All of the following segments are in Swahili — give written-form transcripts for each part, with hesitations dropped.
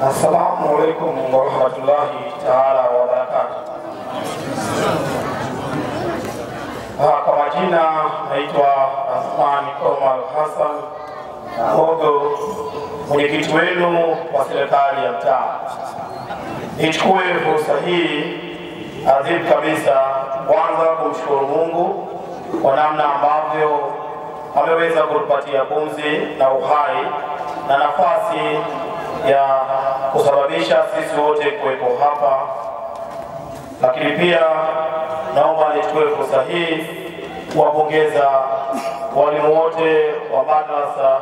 Assalamu alaikum warahmatullahi taala wabarakatuh. Kwa majina naitwa Athman Omar Hassan Mogo, mwenyekiti wenu wa serikali ya mtaa. Nichukue fursa hii adhimu kabisa kwanza kumshukuru Mungu kwa namna ambavyo ameweza kutupatia pumzi na uhai na nafasi ya kusababisha sisi wote kuwepo hapa. Lakini pia naomba nichukue fursa hii kuwapongeza walimu wote wa madrasa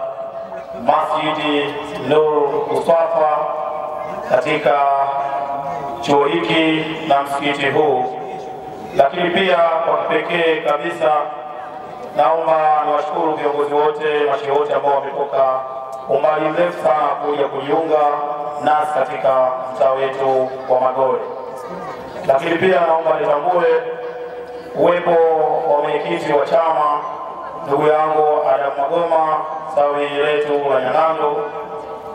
Masjidi Nur Mustafa katika chuo hiki na msikiti huu. Lakini pia kwa kipekee kabisa naomba niwashukuru viongozi wote, mashehe wote ambao wametoka umbali mrefu sana kuja kujiunga nasi katika mtaa wetu wa Magore. Lakini pia naomba nitambue uwepo wa mwenyekiti wa chama ndugu yangu Adam Magoma tawi letu la Nyang'ando.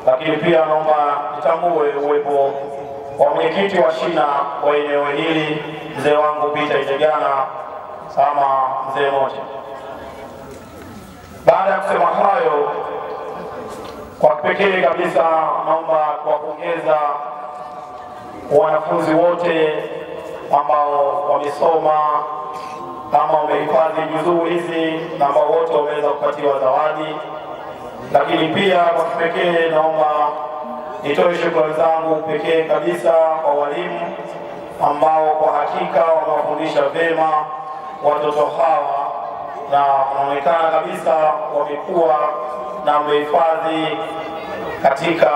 Lakini pia naomba nitambue uwepo wa mwenyekiti wa shina wa eneo hili mzee wangu Peter Itegana kama mzee moja. Baada ya kusema hayo, kwa pekee kabisa naomba kuwapongeza wanafunzi wote ambao wamesoma kama wamehifadhi juzuu hizi na ambao wote wameweza kupatiwa zawadi. Lakini pia kwa pekee naomba nitoe shukrani zangu pekee kabisa kwa walimu ambao kwa hakika wamewafundisha vema watoto hawa na wanaonekana kabisa wamekuwa na wamehifadhi katika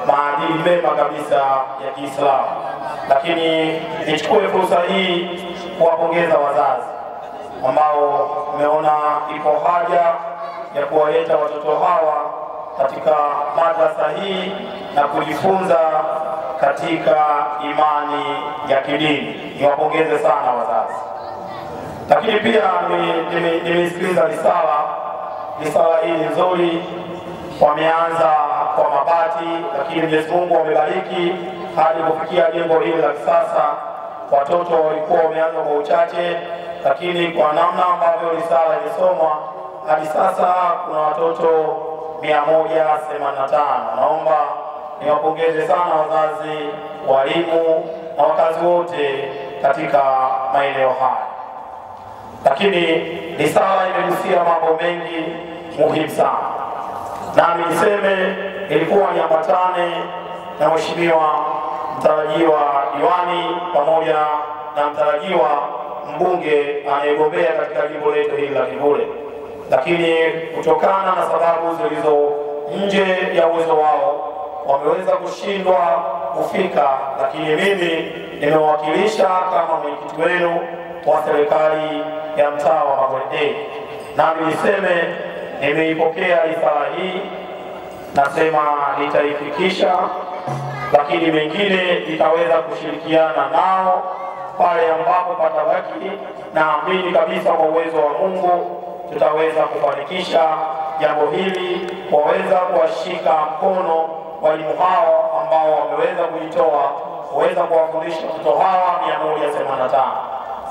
maadili mema kabisa ya Kiislamu. Lakini nichukue fursa hii kuwapongeza wazazi ambao umeona ipo haja ya kuwaleta watoto hawa katika madrasa hii na kujifunza katika imani ya kidini. Niwapongeze sana wazazi. Lakini pia nimesikiliza risala hii nzuri. Wameanza kwa mabati, lakini Mwenyezi Mungu amebariki hadi kufikia jengo hili la kisasa. Watoto walikuwa wameanza kwa uchache, lakini kwa namna ambavyo risala imesomwa hadi sasa kuna watoto 185. Naomba niwapongeze sana wazazi, walimu na wakazi wote katika maeneo haya. Lakini risala imegusia mambo mengi muhimu sana. Nami niseme ilikuwa niambatane na mheshimiwa mtarajiwa diwani pamoja na mtarajiwa mbunge anayegombea katika jimbo letu hili la Kivule. Lakini kutokana na sababu zilizo nje ya uwezo wao wameweza kushindwa kufika, lakini mimi nimewakilisha kama mwenyekiti wenu wa serikali ya mtaa wa Magore. Nami niseme nimeipokea risala hii, nasema nitaifikisha, lakini mengine nitaweza kushirikiana nao pale ambapo patabaki. Naamini kabisa kwa uwezo wa Mungu tutaweza kufanikisha jambo hili, waweza kuwashika mkono walimu hao ambao wameweza kujitoa kuweza kuwafundisha watoto hawa 185.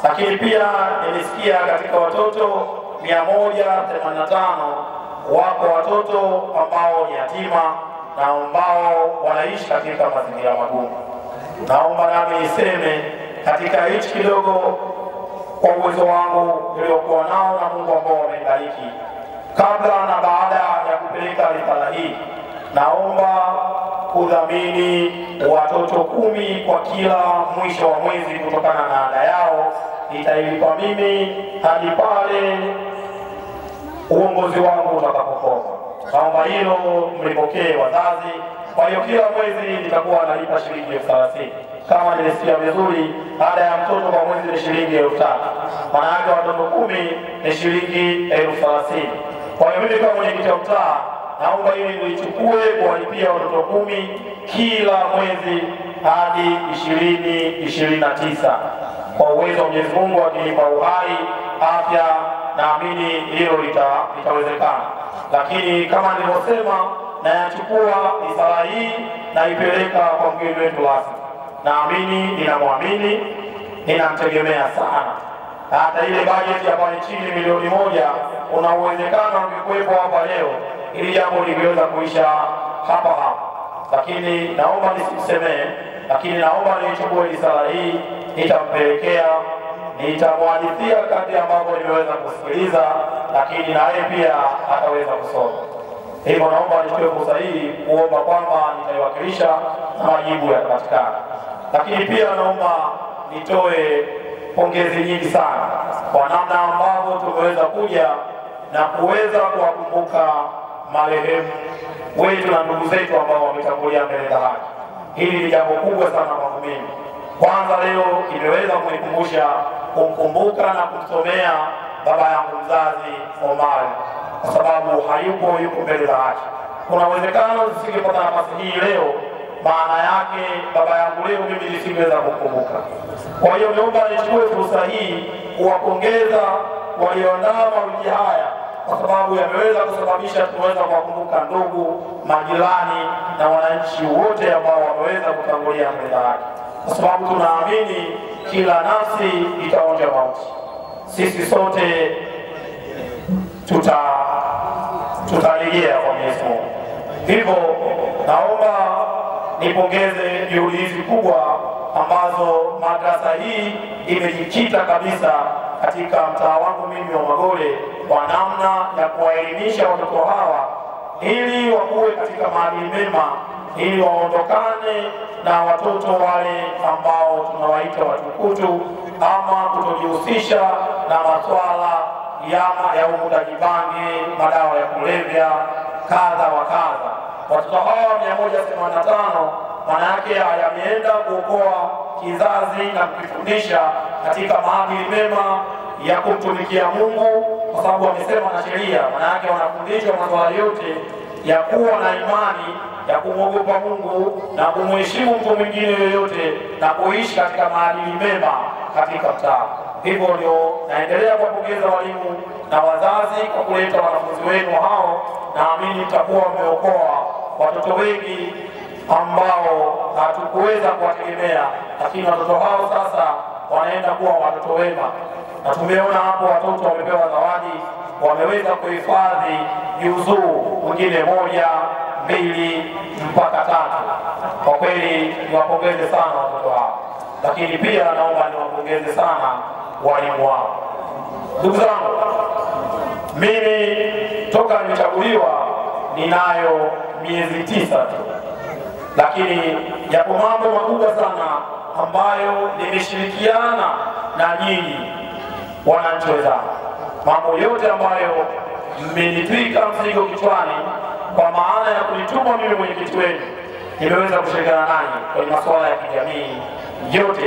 Lakini pia nimesikia katika watoto 185 wako watoto ambao ni yatima na ambao wanaishi katika mazingira magumu. Naomba nami niseme katika hichi kidogo kwa uwezo wangu niliokuwa nao na Mungu ambao amenibariki, kabla na baada ya kupeleka risala hii, naomba kudhamini watoto 10 kwa kila mwisho wa mwezi kutokana na ada yao. Nitailipa mimi hadi pale uongozi wangu utakapokoma. Naomba hilo mlipokee wazazi. Kwa hiyo kila mwezi nitakuwa nalipa shilingi 30,000. Kama nimesikia vizuri, ada ya mtoto kwa mwezi ni shilingi 3,000. Maana yake watoto 10 ni shilingi 30,000. Kwa hiyo mimi kama mwenyekiti wa mtaa naomba ili nichukue kuwalipia watoto 10 kila mwezi hadi 2029. Kwa uwezo wa Mwenyezi Mungu akinipa uhai, afya, naamini hilo litawezekana. Lakini kama nilivyosema, na yachukua risala hii na ipeleka kwa mgeni wetu rasmi. Naamini, ninamwamini, ninamtegemea sana. Hata ile bajeti ya pale chini milioni 1 kuna uwezekano ungekuwepo hapa leo ili jambo lingeweza kuisha hapa hapa. Lakini naomba nisimsemee, lakini naomba nichukue risala hii, nitampelekea, nitamwadithia kadri ambavyo nimeweza kusikiliza, lakini na yeye pia ataweza kusoma. Hivyo naomba nichukue fursa hii kuomba kwamba nitaiwakilisha na majibu yatapatikana. Lakini pia naomba nitoe pongezi nyingi sana kwa namna ambavyo tumeweza kuja na kuweza kuwakumbuka marehemu wetu na ndugu zetu ambao wametangulia mbele za haki. Hili ni jambo kubwa sana kwangu mimi. Kwanza leo imeweza kunikumbusha kumkumbuka na kumsomea baba yangu mzazi Omar, kwa sababu hayupo, yuko mbele za haki. Kuna uwezekano nisingepata nafasi hii leo, maana yake baba yangu leo mimi nisingeweza kumkumbuka. Kwa hiyo naomba nichukue fursa hii kuwapongeza walioandaa maulidi haya, kwa sababu yameweza kusababisha tuweza kuwakumbuka ndugu, majirani na wananchi wote ambao wameweza kutangulia mbele za haki, kwa sababu tunaamini kila nafsi itaonja mauti. Sisi sote tutarejea kwa Mwenyezi Mungu. Hivyo naomba nipongeze juhudi hizi kubwa ambazo madrasa hii imejikita kabisa katika mtaa wangu mimi wa Magole kwa namna ya kuwaelimisha watoto hawa ili wakuwe katika maadili mema, ili waondokane na watoto wale ambao tunawaita watukutu ama kutojihusisha na masuala ya uvutaji bangi, madawa ya kulevya, kadha wa kadha. Watoto hawa 185 maana yake yameenda kuokoa kizazi na kukifundisha katika maadili mema ya kumtumikia Mungu, kwa sababu wamesema na sheria. Maana yake wanafundishwa masuala yote ya kuwa na imani, ya kumwogopa Mungu na kumheshimu mtu mwingine yoyote na kuishi katika maadili mema katika mtaa. Hivyo ndio naendelea kuwapongeza walimu na wazazi kwa kuleta wanafunzi wenu hao. Naamini mtakuwa mmeokoa watoto wengi ambao hatukuweza kuwategemea, lakini watoto hao sasa wanaenda kuwa watoto wema. Na tumeona hapo watoto wamepewa zawadi, wameweza kuhifadhi juzuu, mwingine 1, 2 mpaka 3. Kwa kweli niwapongeze sana watoto hao, lakini pia naomba niwapongeze sana walimu wao. Ndugu zangu, mimi toka nimechaguliwa ninayo miezi 9 tu, lakini yapo mambo makubwa sana ambayo nimeshirikiana na nyinyi wananchi wenzangu. Mambo yote ambayo mmenitwika mzigo kichwani kwa maana ya kunituma mimi mwenyekiti wenu, nimeweza kushirikiana nanyi kwenye masuala ya kijamii yote.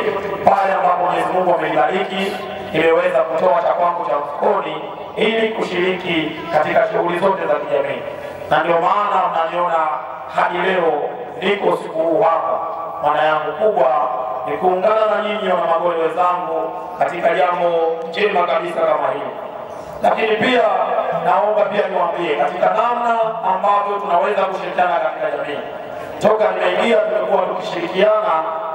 Pale ambapo Mwenyezi Mungu amenibariki, nimeweza kutoa cha kwangu cha mfukoni ili kushiriki katika shughuli zote za kijamii, na ndio maana mnaniona hadi leo niko siku huu hapa. Maana yangu kubwa ni kuungana na nyinyi wana Magole wenzangu katika jambo jema kabisa kama hili. Lakini pia naomba pia niwaambie katika namna ambavyo tunaweza kushirikiana katika jamii. Toka nimeingia tumekuwa tukishirikiana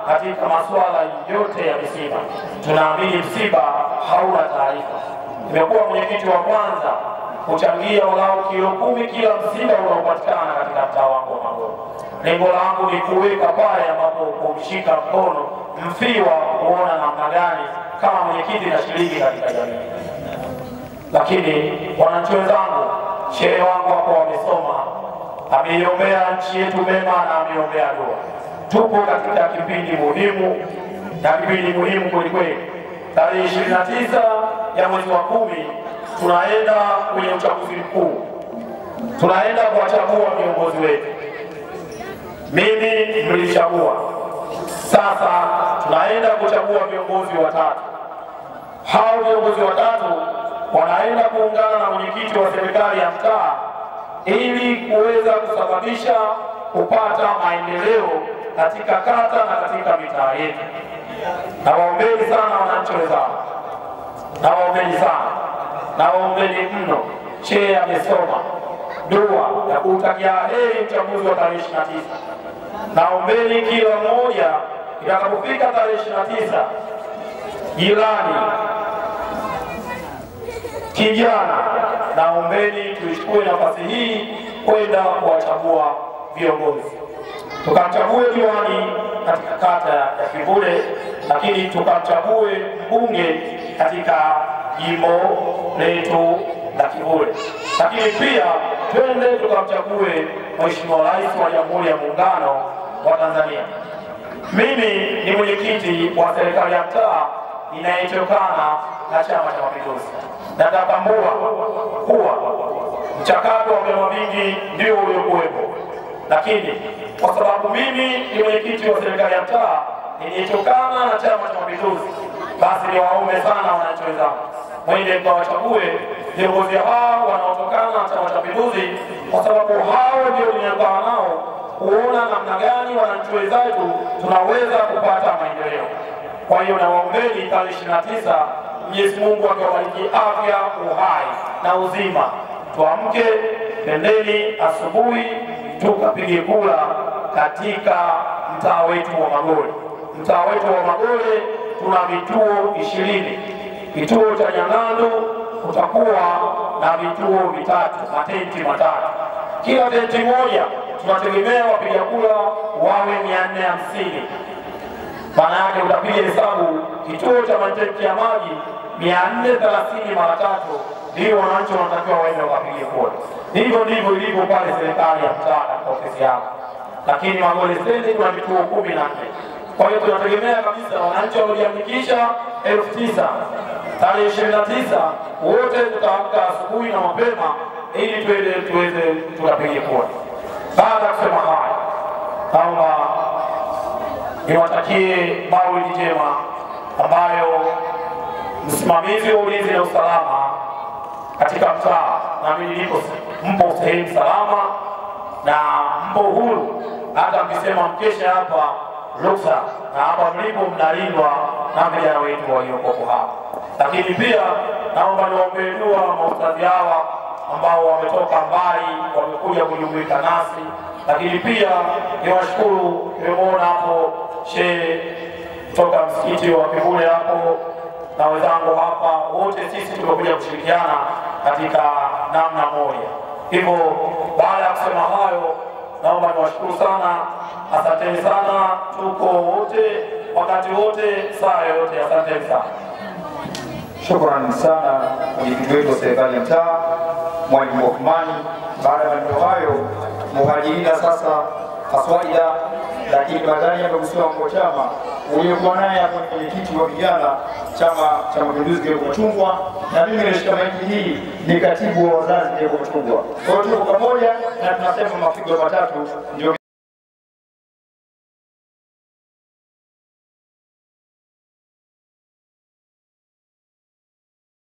katika masuala yote ya misiba. Tunaamini msiba hauna taarifa. Nimekuwa mwenyekiti wa kwanza kuchangia walau kilo 10 kila msiba unaopatikana katika mtaa wangu wa Magole. Lengo langu ni kuweka pale ambapo kumshika mkono mfiwa, kuona namna gani kama mwenyekiti na shiriki katika jamii. Lakini wananchi wenzangu, shehe wangu hapo wamesoma, ameiombea nchi yetu mema na ameiombea dua. Tupo katika kipindi muhimu, na kipindi muhimu kwelikweli. Tarehe 29 ya mwezi wa 10 tunaenda kwenye uchaguzi mkuu, tunaenda kuwachagua viongozi wetu. Mimi mlichagua, sasa tunaenda kuchagua viongozi watatu. Hao viongozi watatu wanaenda kuungana na mwenyekiti wa serikali ya mtaa ili kuweza kusababisha kupata maendeleo katika kata na katika mitaa yetu. Nawaombeni sana wananchi wenzangu, nawaombeni sana, nawaombeni mno. Shehe amesoma, dua ya kutakia heri uchaguzi wa tarehe 29. Naombeni kila mmoja itakapofika tarehe 29, jirani, kijana, naombeni tuichukue nafasi hii kwenda kuwachagua viongozi. Tukamchague diwani katika kata ya Kivule, lakini tukamchague mbunge katika jimbo letu la Kivule, lakini pia twende tukamchague Mheshimiwa Rais wa Jamhuri ya Muungano wa Tanzania. Mimi ni mwenyekiti wa serikali ya mtaa inayetokana na Chama cha Mapinduzi. Natambua kuwa mchakato wa vyama vingi ndio uliokuwepo, lakini kwa sababu mimi ni mwenyekiti wa serikali ya mtaa inayetokana na Chama cha Mapinduzi, basi niwaombe sana wananchi wenzangu, mwende mkawachague viongozi hao wanaotokana na Chama cha Mapinduzi, kwa sababu hao ndio ninakaa nao kuona namna gani wananchi wetu tunaweza kupata maendeleo. Kwa hiyo nawaombeni tarehe 29, Mwenyezi Mungu akiwabariki afya, uhai na uzima. Tuamke, pendeni asubuhi tukapige kura katika mtaa wetu wa Magole. Mtaa wetu wa Magole tuna vituo 20. Kituo cha Nyang'andu kutakuwa na vituo vitatu, matenti matatu. Kila tenti moja tunategemea wapiga kura wawe 450. Maana yake utapiga hesabu, kituo cha matenti ya maji 430 mara 3, ndio wananchi wanatakiwa waende wakapige kura. Hivyo ndivyo ilivyo pale serikali ya mtaa katika ofisi yako. Lakini Magole stendi kuna vituo 14. Kwa hiyo tunategemea kabisa wananchi waliojiandikisha 9,000. Tarehe 29 wote tutaamka asubuhi na mapema ili tuweze tukapige kura. Baada ya kusema haya, naomba niwatakie maulidi njema ambayo msimamizi wa ulinzi na usalama katika mtaa, na mimi mpo sehemu salama na mpo huru, hata mkisema mkesha hapa ruksa, na hapa mlipo mnalindwa na vijana wetu waliokuwa hapa. Lakini pia naomba niwaombee dua maustadhi hawa ambao wametoka mbali wamekuja kujumuika nasi, lakini pia niwashukuru, nimeona hapo shehe kutoka msikiti wa Kivule hapo na wenzangu hapa, wote sisi tumekuja kushirikiana katika namna moja. Hivyo baada ya kusema hayo, naomba niwashukuru sana, asanteni sana, tuko wote wakati wote saa yote, asanteni sana. Shukrani sana mwenyekiti wetu wa serikali ya mtaa Mwalimu Othmani. Baada ya maneno hayo, muhajirina sasa aswaida, lakini baadaye amegusiwa mambo chama uliokuwa naye hapo ni mwenyekiti wa vijana Chama cha Mapinduzi kwa Machungwa, na mimi nilishika maiki hii ni katibu wa wazazi kwa Machungwa. Kwa hiyo tuko pamoja na tunasema mapigo matatu ndio